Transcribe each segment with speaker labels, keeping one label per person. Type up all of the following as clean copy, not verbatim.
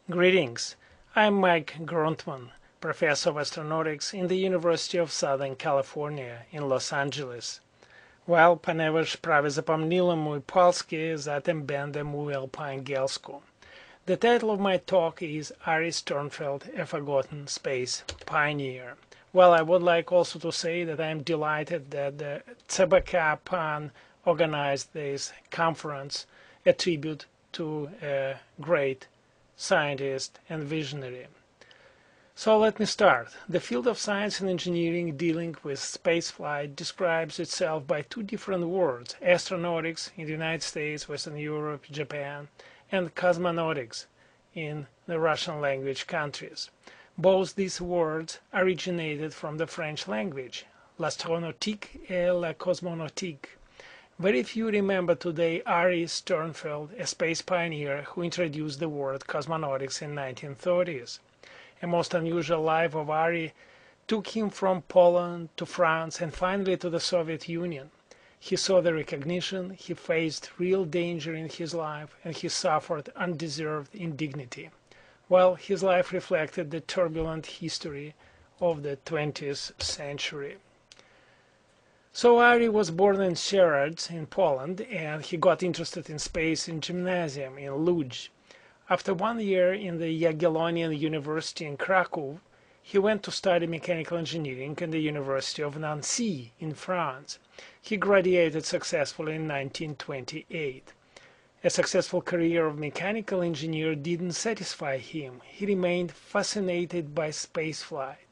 Speaker 1: Greetings. I'm Mike Gruntman, Professor of Astronautics in the University of Southern California in Los Angeles. Well, ponieważ prawie zapomniałem mój polski, zatem będę mówił po angielsku. The title of my talk is Ary Sternfeld, a Forgotten Space Pioneer. Well, I would like also to say that I am delighted that the CBK PAN organized this conference, a tribute to a great scientist and visionary. So let me start. The field of science and engineering dealing with spaceflight describes itself by two different words: astronautics in the United States, Western Europe, Japan, and cosmonautics in the Russian language countries. Both these words originated from the French language, l'astronautique et la cosmonautique. Very few remember today Ary Sternfeld, a space pioneer who introduced the word cosmonautics in the 1930s. A most unusual life of Ary took him from Poland to France and finally to the Soviet Union. He saw the recognition, he faced real danger in his life, and he suffered undeserved indignity. Well, his life reflected the turbulent history of the 20th century. So Ary was born in Sieradz in Poland, and he got interested in space in gymnasium in Łódź. After 1 year in the Jagiellonian University in Krakow, he went to study mechanical engineering in the University of Nancy in France. He graduated successfully in 1928. A successful career of mechanical engineer didn't satisfy him. He remained fascinated by spaceflight.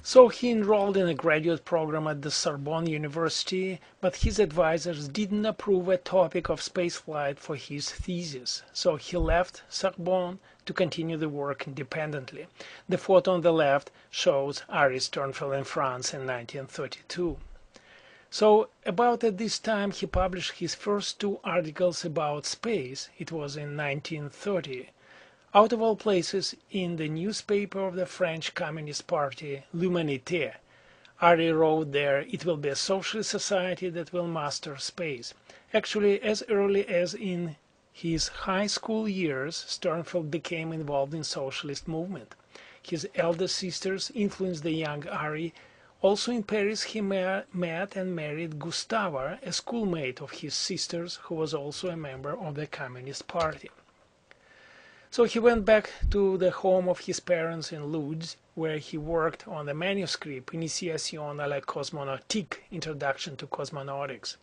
Speaker 1: So he enrolled in a graduate program at the Sorbonne University, but his advisors didn't approve a topic of spaceflight for his thesis. So he left Sorbonne to continue the work independently. The photo on the left shows Ary Sternfeld in France in 1932. So about at this time he published his first two articles about space. It was in 1930. Out of all places, in the newspaper of the French Communist Party, L'Humanité. Ary wrote there, "It will be a socialist society that will master space." Actually, as early as in his high school years, Sternfeld became involved in socialist movement. His elder sisters influenced the young Ary. Also in Paris he met and married Gustava, a schoolmate of his sisters, who was also a member of the Communist Party. So he went back to the home of his parents in Łódź, where he worked on the manuscript Initiation à la cosmonautique, Introduction to Cosmonautics.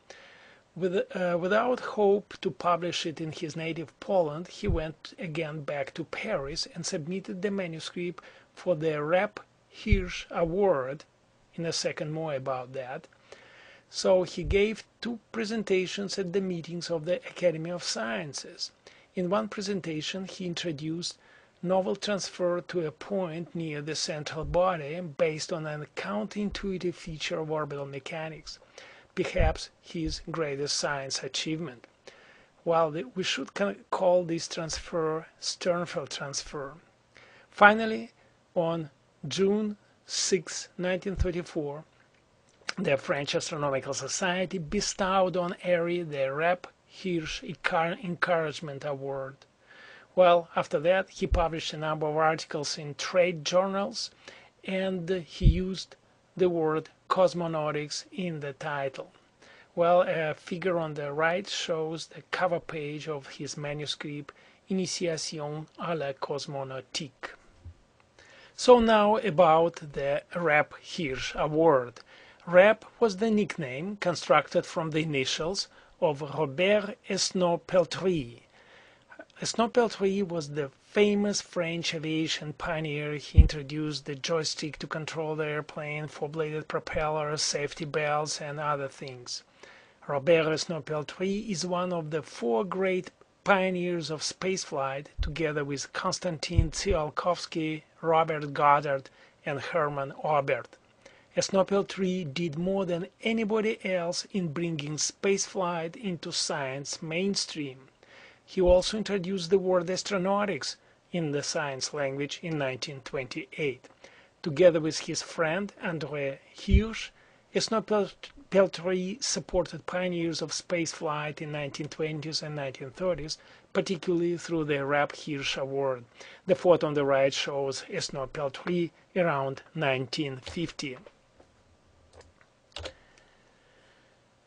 Speaker 1: Without hope to publish it in his native Poland, he went again back to Paris and submitted the manuscript for the Rep Hirsch Award. In a second more about that. So he gave two presentations at the meetings of the Academy of Sciences. In one presentation he introduced novel transfer to a point near the central body based on a counterintuitive feature of orbital mechanics, perhaps his greatest science achievement. Well, we should call this transfer Sternfeld transfer. Finally, on June 6, 1934, the French Astronomical Society bestowed on Ary the Rep Hirsch Encouragement Award. Well, after that he published a number of articles in trade journals, and he used the word cosmonautics in the title. Well, a figure on the right shows the cover page of his manuscript Initiation à la cosmonautique. So now about the Rep Hirsch Award. Rep was the nickname constructed from the initials of Robert Esnault-Pelterie. Esnault-Pelterie was the famous French aviation pioneer. He introduced the joystick to control the airplane, four-bladed propellers, safety belts, and other things. Robert Esnault-Pelterie is one of the four great pioneers of spaceflight, together with Konstantin Tsiolkovsky, Robert Goddard, and Hermann Oberth. Esnault-Pelterie did more than anybody else in bringing spaceflight into science mainstream. He also introduced the word astronautics in the science language in 1928. Together with his friend André Hirsch, Peltry supported pioneers of spaceflight in 1920s and 1930s, particularly through the Rab Hirsch Award. The photo on the right shows Peltry around 1950.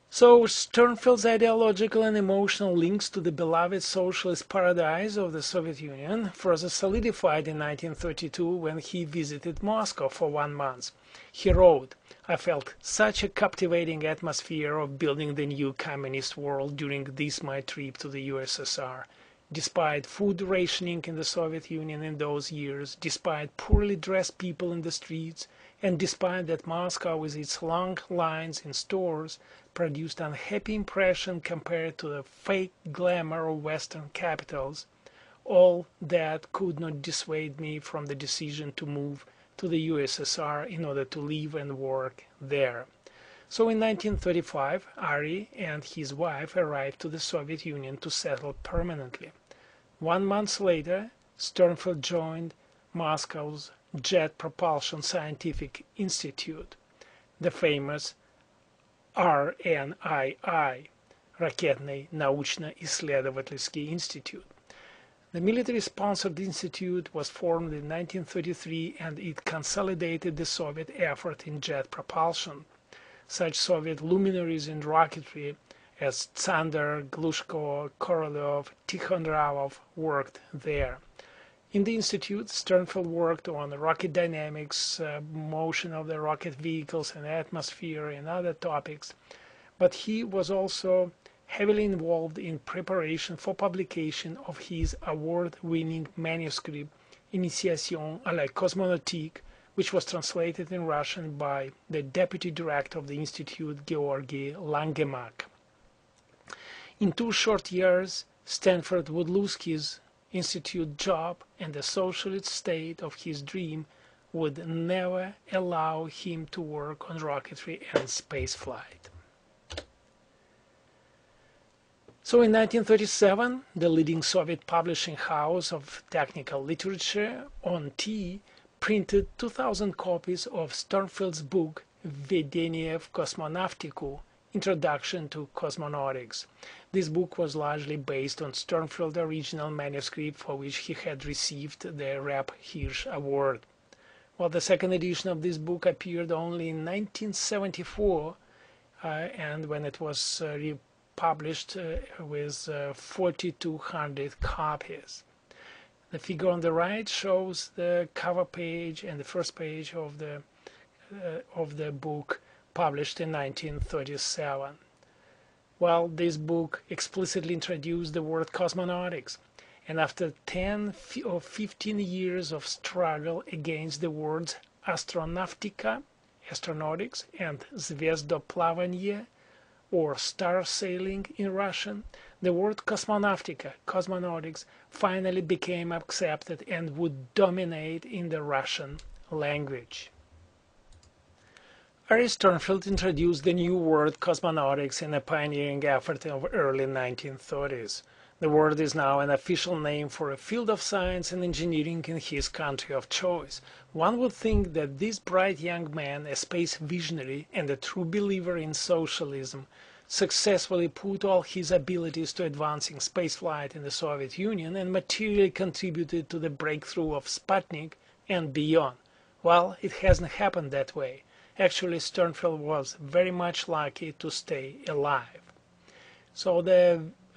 Speaker 1: So Sternfeld's ideological and emotional links to the beloved socialist paradise of the Soviet Union further solidified in 1932 when he visited Moscow for 1 month. He wrote, "I felt such a captivating atmosphere of building the new communist world during this my trip to the USSR. Despite food rationing in the Soviet Union in those years, despite poorly dressed people in the streets, and despite that Moscow with its long lines in stores produced an unhappy impression compared to the fake glamour of Western capitals, all that could not dissuade me from the decision to move to the USSR in order to live and work there." So in 1935, Ary and his wife arrived to the Soviet Union to settle permanently. 1 month later, Sternfeld joined Moscow's Jet Propulsion Scientific Institute, the famous RNII, Ракетный научно-исследовательский Institute. The military-sponsored institute was formed in 1933 and it consolidated the Soviet effort in jet propulsion. Such Soviet luminaries in rocketry as Zander, Glushko, Korolev, Tikhonravov worked there. In the institute, Sternfeld worked on rocket dynamics, motion of the rocket vehicles and atmosphere and other topics, but he was also heavily involved in preparation for publication of his award-winning manuscript Initiation à la cosmonautique, which was translated in Russian by the deputy director of the institute, Georgy Langemak. In 2 short years, Sternfeld would lose his institute job, and the socialist state of his dream would never allow him to work on rocketry and spaceflight. So in 1937, the leading Soviet publishing house of technical literature, ONT, printed 2,000 copies of Sternfeld's book Введение в космонавтику, Introduction to Cosmonautics. This book was largely based on Sternfeld's original manuscript for which he had received the Rab Hirsch Award. Well, the second edition of this book appeared only in 1974, and when it was republished with 4,200 copies. The figure on the right shows the cover page and the first page of the book published in 1937. Well, this book explicitly introduced the word cosmonautics, and after 10 or 15 years of struggle against the words astronautica, astronautics, and zvezdoplavanie, or star sailing in Russian, the word cosmonautica, cosmonautics, finally became accepted and would dominate in the Russian language. Ary Sternfeld introduced the new word cosmonautics in a pioneering effort of early 1930s. The word is now an official name for a field of science and engineering in his country of choice. One would think that this bright young man, a space visionary and a true believer in socialism, successfully put all his abilities to advancing spaceflight in the Soviet Union and materially contributed to the breakthrough of Sputnik and beyond. Well, it hasn't happened that way. Actually, Sternfeld was very much lucky to stay alive. So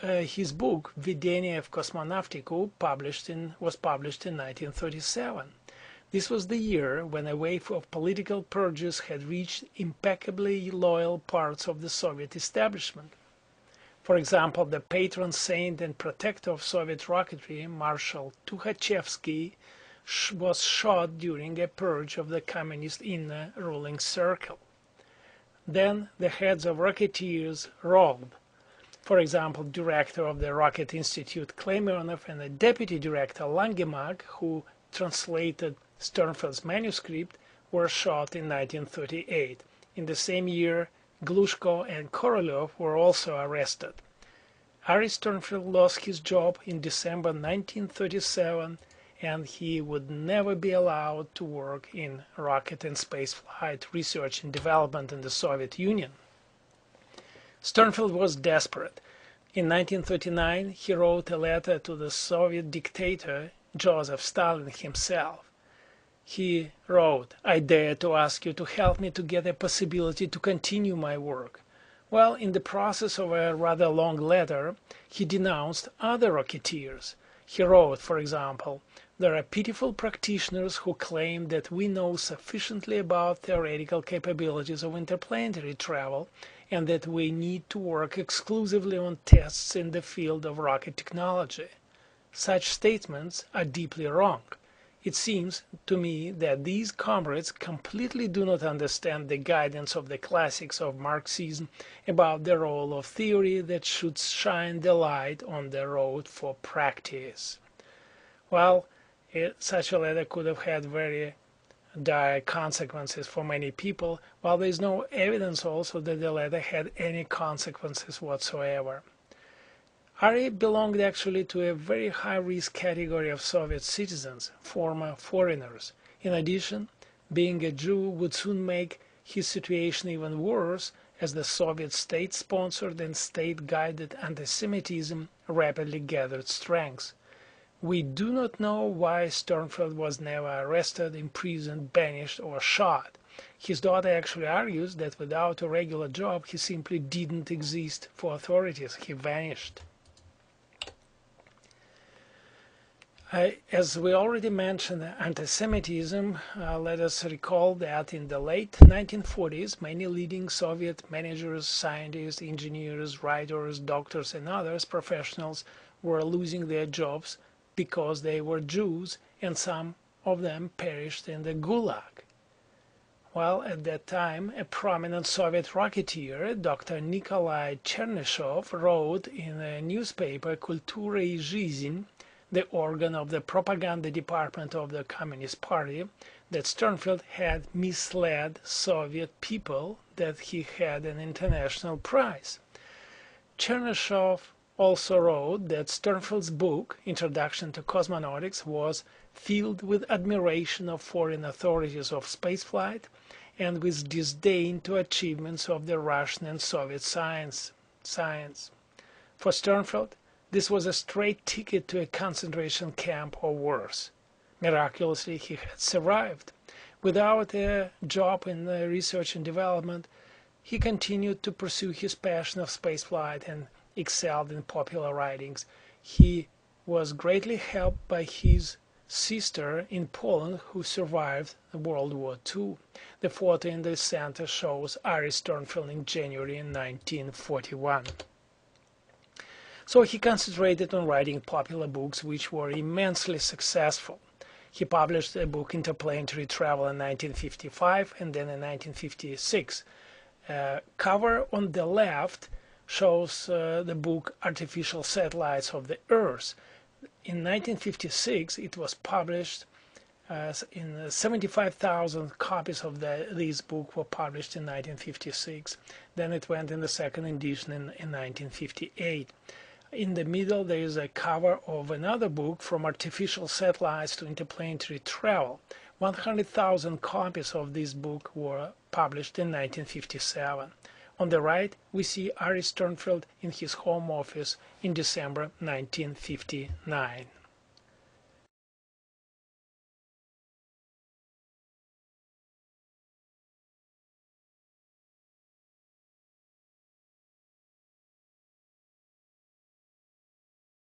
Speaker 1: his book, Введение в космонавтику, was published in 1937. This was the year when a wave of political purges had reached impeccably loyal parts of the Soviet establishment. For example, the patron saint and protector of Soviet rocketry, Marshal Tukhachevsky, was shot during a purge of the communist inner ruling circle. Then the heads of rocketeers rolled. For example, director of the Rocket Institute Klemenov and the deputy director Langemak, who translated Sternfeld's manuscript, were shot in 1938. In the same year, Glushko and Korolev were also arrested. Ary Sternfeld lost his job in December 1937, and he would never be allowed to work in rocket and spaceflight research and development in the Soviet Union. Sternfeld was desperate. In 1939, he wrote a letter to the Soviet dictator Joseph Stalin himself. He wrote, "I dare to ask you to help me to get a possibility to continue my work." Well, in the process of a rather long letter, he denounced other rocketeers. He wrote, for example, "There are pitiful practitioners who claim that we know sufficiently about theoretical capabilities of interplanetary travel and that we need to work exclusively on tests in the field of rocket technology. Such statements are deeply wrong. It seems to me that these comrades completely do not understand the guidance of the classics of Marxism about the role of theory that should shine the light on the road for practice." Well, such a letter could have had very dire consequences for many people, while there is no evidence also that the letter had any consequences whatsoever. Ary belonged actually to a very high-risk category of Soviet citizens, former foreigners. In addition, being a Jew would soon make his situation even worse, as the Soviet state-sponsored and state-guided anti-Semitism rapidly gathered strength. We do not know why Sternfeld was never arrested, imprisoned, banished, or shot. His daughter actually argues that without a regular job he simply didn't exist for authorities. He vanished. As we already mentioned, anti-Semitism, let us recall that in the late 1940s, many leading Soviet managers, scientists, engineers, writers, doctors, and others professionals were losing their jobs because they were Jews, and some of them perished in the Gulag. Well, at that time, a prominent Soviet rocketeer, Dr. Nikolai Chernyshov, wrote in a newspaper Kultura и Жизнь, the organ of the propaganda department of the Communist Party, that Sternfeld had misled Soviet people that he had an international prize. Chernyshov also wrote that Sternfeld's book, Introduction to Cosmonautics, was filled with admiration of foreign authorities of spaceflight and with disdain to achievements of the Russian and Soviet science. For Sternfeld, this was a straight ticket to a concentration camp or worse. Miraculously, he had survived. Without a job in research and development, he continued to pursue his passion of spaceflight and excelled in popular writings. He was greatly helped by his sister in Poland, who survived World War II. The photo in the center shows Ary Sternfeld in January 1941. So he concentrated on writing popular books which were immensely successful. He published a book, Interplanetary Travel, in 1955 and then in 1956. Cover on the left shows the book Artificial Satellites of the Earth. In 1956 it was published in 75,000 copies of this book were published in 1956. Then it went in the second edition in 1958. In the middle there is a cover of another book, From Artificial Satellites to Interplanetary Travel. 100,000 copies of this book were published in 1957. On the right we see Ary Sternfeld in his home office in December 1959.